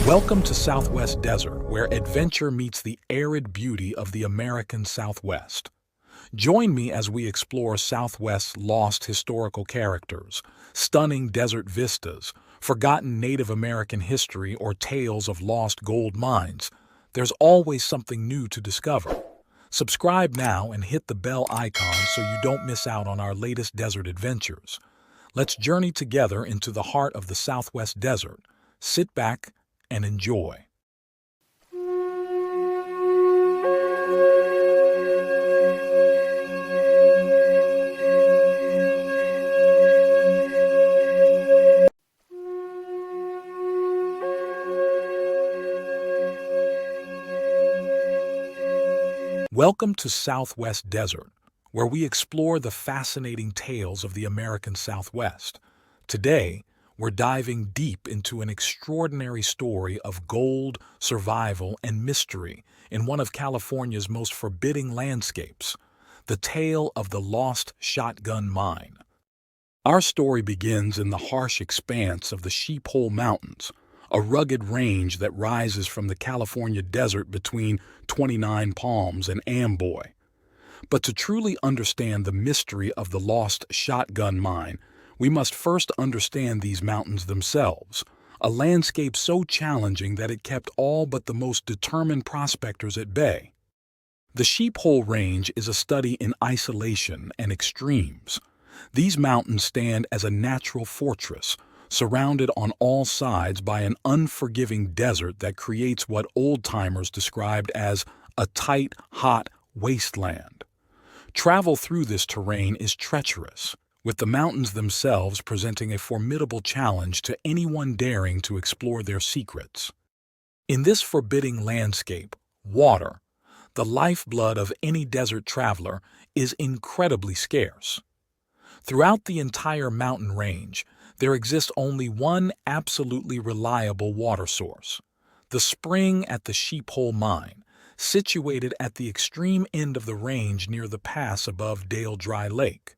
Welcome to Southwest Desert, where adventure meets the arid beauty of the American Southwest. Join me as we explore Southwest's lost historical characters, stunning desert vistas, forgotten Native American history, or tales of lost gold mines. There's always something new to discover. Subscribe now and hit the bell icon so you don't miss out on our latest desert adventures. Let's journey together into the heart of the Southwest Desert. Sit back and enjoy. Welcome to Southwest Desert, where we explore the fascinating tales of the American Southwest. Today, we're diving deep into an extraordinary story of gold, survival, and mystery in one of California's most forbidding landscapes, the tale of the lost shotgun mine. Our story begins in the harsh expanse of the Sheephole Mountains, a rugged range that rises from the California desert between 29 Palms and Amboy. But to truly understand the mystery of the lost shotgun mine, we must first understand these mountains themselves, a landscape so challenging that it kept all but the most determined prospectors at bay. The Sheephole Range is a study in isolation and extremes. These mountains stand as a natural fortress, surrounded on all sides by an unforgiving desert that creates what old-timers described as a tight, hot wasteland. Travel through this terrain is treacherous, with the mountains themselves presenting a formidable challenge to anyone daring to explore their secrets. In this forbidding landscape, water, the lifeblood of any desert traveler, is incredibly scarce. Throughout the entire mountain range, there exists only one absolutely reliable water source: the spring at the Sheephole Mine, situated at the extreme end of the range near the pass above Dale Dry Lake.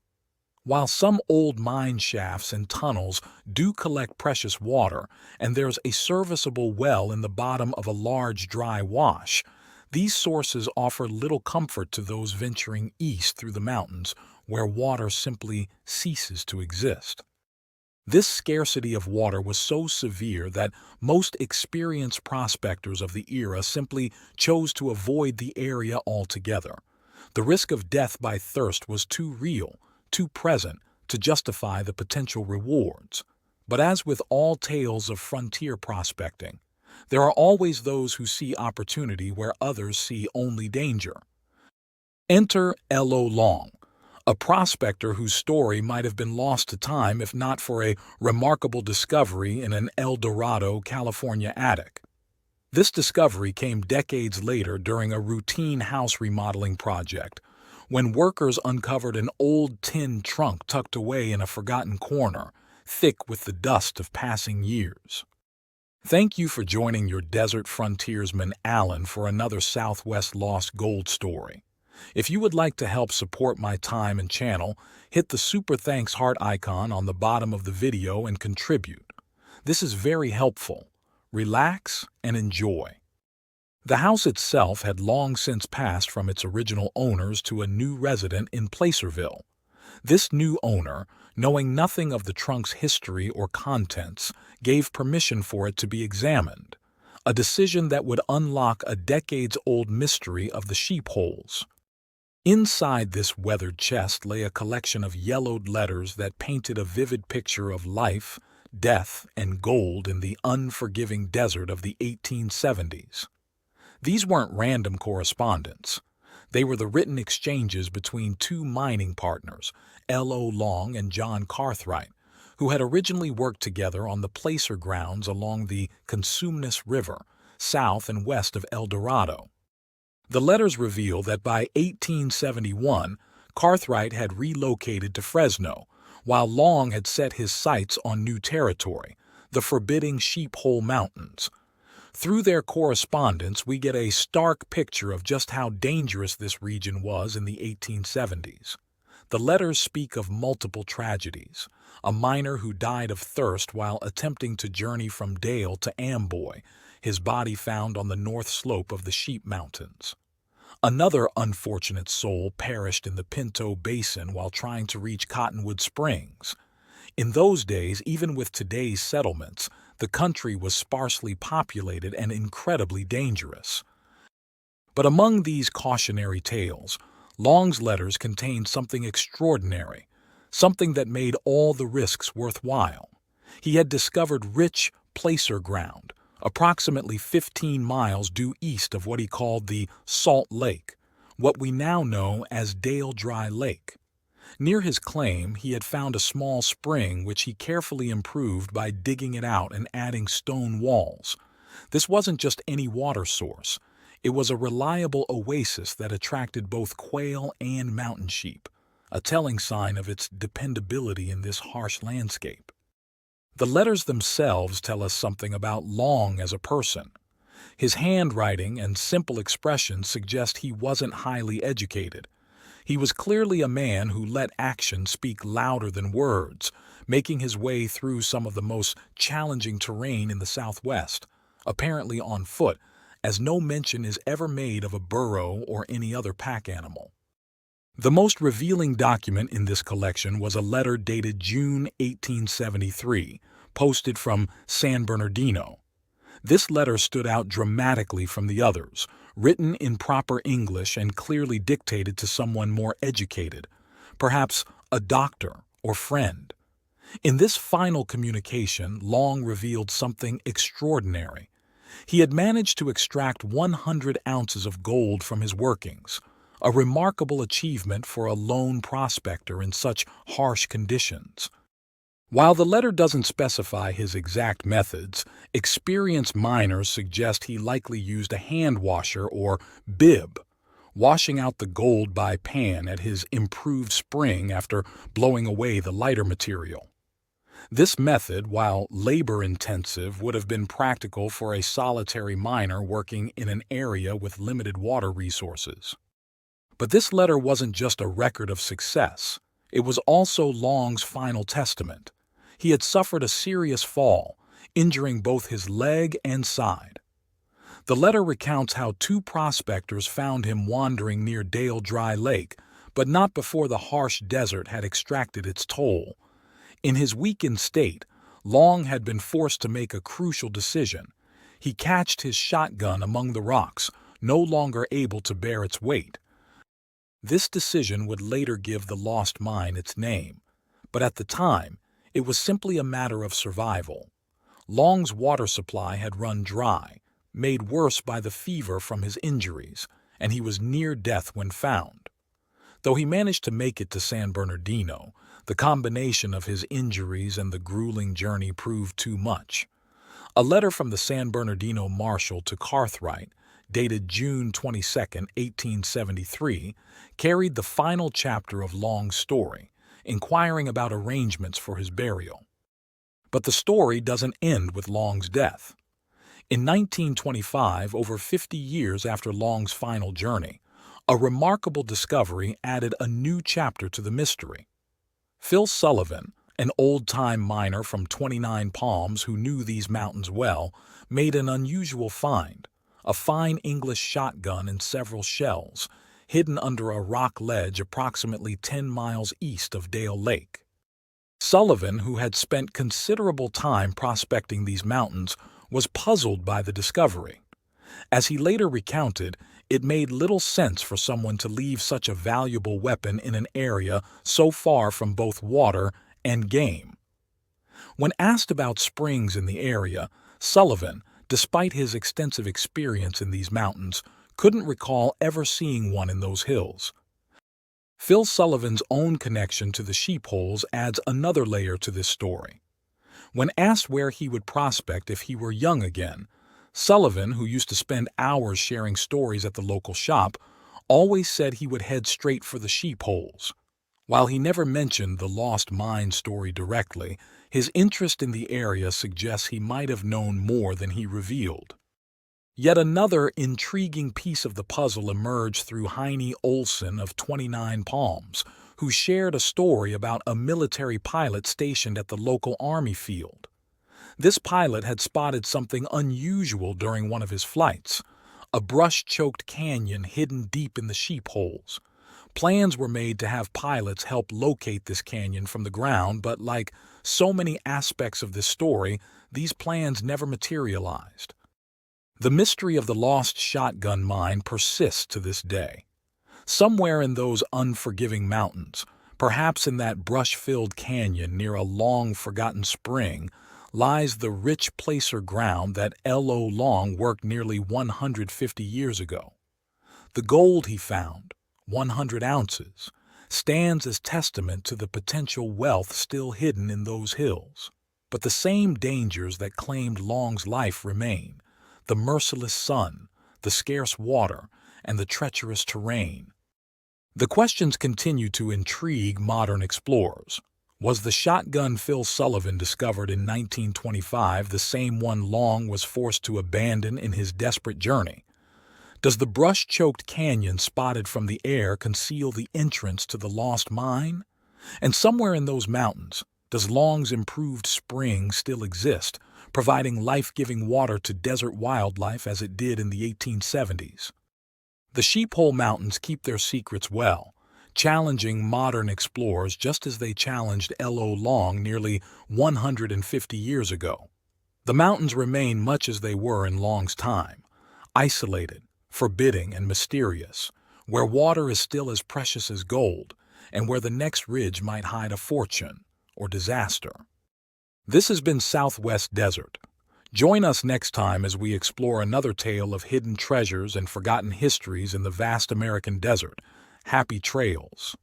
While some old mine shafts and tunnels do collect precious water, and there's a serviceable well in the bottom of a large dry wash, these sources offer little comfort to those venturing east through the mountains, where water simply ceases to exist. This scarcity of water was so severe that most experienced prospectors of the era simply chose to avoid the area altogether. The risk of death by thirst was too real, too present, to justify the potential rewards. But as with all tales of frontier prospecting, there are always those who see opportunity where others see only danger. Enter L.O. Long, a prospector whose story might have been lost to time if not for a remarkable discovery in an El Dorado, California attic. This discovery came decades later during a routine house remodeling project, when workers uncovered an old tin trunk tucked away in a forgotten corner, thick with the dust of passing years. Thank you for joining your desert frontiersman Alan for another Southwest Lost Gold story. If you would like to help support my time and channel, hit the super thanks heart icon on the bottom of the video and contribute. This is very helpful. Relax and enjoy. The house itself had long since passed from its original owners to a new resident in Placerville. This new owner, knowing nothing of the trunk's history or contents, gave permission for it to be examined, a decision that would unlock a decades-old mystery of the sheepholes. Inside this weathered chest lay a collection of yellowed letters that painted a vivid picture of life, death, and gold in the unforgiving desert of the 1870s. These weren't random correspondence. They were the written exchanges between two mining partners, L.O. Long and John Cartwright, who had originally worked together on the placer grounds along the Cosumnes River, south and west of El Dorado. The letters reveal that by 1871, Cartwright had relocated to Fresno, while Long had set his sights on new territory, the forbidding Sheephole Mountains. Through their correspondence, we get a stark picture of just how dangerous this region was in the 1870s. The letters speak of multiple tragedies: a miner who died of thirst while attempting to journey from Dale to Amboy, his body found on the north slope of the Sheep Mountains. Another unfortunate soul perished in the Pinto Basin while trying to reach Cottonwood Springs. In those days, even with today's settlements, the country was sparsely populated and incredibly dangerous. But among these cautionary tales, Long's letters contained something extraordinary, something that made all the risks worthwhile. He had discovered rich placer ground, approximately 15 miles due east of what he called the Salt Lake, what we now know as Dale Dry Lake. Near his claim, he had found a small spring which he carefully improved by digging it out and adding stone walls. This wasn't just any water source. It was a reliable oasis that attracted both quail and mountain sheep, a telling sign of its dependability in this harsh landscape. The letters themselves tell us something about Long as a person. His handwriting and simple expressions suggest he wasn't highly educated. He was clearly a man who let action speak louder than words, making his way through some of the most challenging terrain in the Southwest, apparently on foot, as no mention is ever made of a burro or any other pack animal. The most revealing document in this collection was a letter dated June 1873, posted from San Bernardino. This letter stood out dramatically from the others, written in proper English and clearly dictated to someone more educated, perhaps a doctor or friend. In this final communication, Long revealed something extraordinary. He had managed to extract 100 ounces of gold from his workings, a remarkable achievement for a lone prospector in such harsh conditions. While the letter doesn't specify his exact methods, experienced miners suggest he likely used a hand washer or bib, washing out the gold by pan at his improved spring after blowing away the lighter material. This method, while labor-intensive, would have been practical for a solitary miner working in an area with limited water resources. But this letter wasn't just a record of success. It was also Long's final testament. He had suffered a serious fall, injuring both his leg and side. The letter recounts how two prospectors found him wandering near Dale Dry Lake, but not before the harsh desert had extracted its toll. In his weakened state, Long had been forced to make a crucial decision. He cached his shotgun among the rocks, no longer able to bear its weight. This decision would later give the lost mine its name, but at the time, it was simply a matter of survival. Long's water supply had run dry, made worse by the fever from his injuries, and he was near death when found. Though he managed to make it to San Bernardino, the combination of his injuries and the grueling journey proved too much. A letter from the San Bernardino marshal to Cartwright, dated June 22, 1873, carried the final chapter of Long's story, inquiring about arrangements for his burial. But the story doesn't end with Long's death. In 1925, over 50 years after Long's final journey, a remarkable discovery added a new chapter to the mystery. Phil Sullivan, an old-time miner from 29 Palms who knew these mountains well, made an unusual find: a fine English shotgun and several shells, hidden under a rock ledge approximately 10 miles east of Dale Lake. Sullivan, who had spent considerable time prospecting these mountains, was puzzled by the discovery. As he later recounted, it made little sense for someone to leave such a valuable weapon in an area so far from both water and game. When asked about springs in the area, Sullivan, despite his extensive experience in these mountains, couldn't recall ever seeing one in those hills. Phil Sullivan's own connection to the sheepholes adds another layer to this story. When asked where he would prospect if he were young again, Sullivan, who used to spend hours sharing stories at the local shop, always said he would head straight for the sheepholes. While he never mentioned the lost mine story directly, his interest in the area suggests he might have known more than he revealed. Yet another intriguing piece of the puzzle emerged through Heine Olson of 29 Palms, who shared a story about a military pilot stationed at the local army field. This pilot had spotted something unusual during one of his flights, a brush-choked canyon hidden deep in the sheepholes. Plans were made to have pilots help locate this canyon from the ground, but like so many aspects of this story, these plans never materialized. The mystery of the lost shotgun mine persists to this day. Somewhere in those unforgiving mountains, perhaps in that brush-filled canyon near a long-forgotten spring, lies the rich placer ground that L.O. Long worked nearly 150 years ago. The gold he found, 100 ounces, stands as testament to the potential wealth still hidden in those hills. But the same dangers that claimed Long's life remain: the merciless sun, the scarce water, and the treacherous terrain. The questions continue to intrigue modern explorers. Was the shotgun Phil Sullivan discovered in 1925 the same one Long was forced to abandon in his desperate journey? Does the brush-choked canyon spotted from the air conceal the entrance to the lost mine? And somewhere in those mountains, does Long's improved spring still exist, providing life-giving water to desert wildlife as it did in the 1870s? The Sheephole Mountains keep their secrets well, challenging modern explorers just as they challenged L.O. Long nearly 150 years ago. The mountains remain much as they were in Long's time, isolated, forbidding, and mysterious, where water is still as precious as gold, and where the next ridge might hide a fortune or disaster. This has been Southwest Desert. Join us next time as we explore another tale of hidden treasures and forgotten histories in the vast American desert. Happy trails!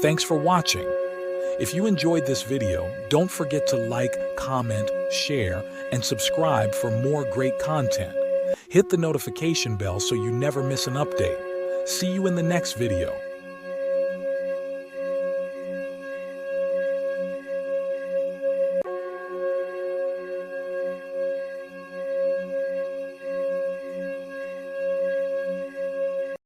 Thanks for watching. If you enjoyed this video, don't forget to like, comment, share, and subscribe for more great content. Hit the notification bell so you never miss an update. See you in the next video.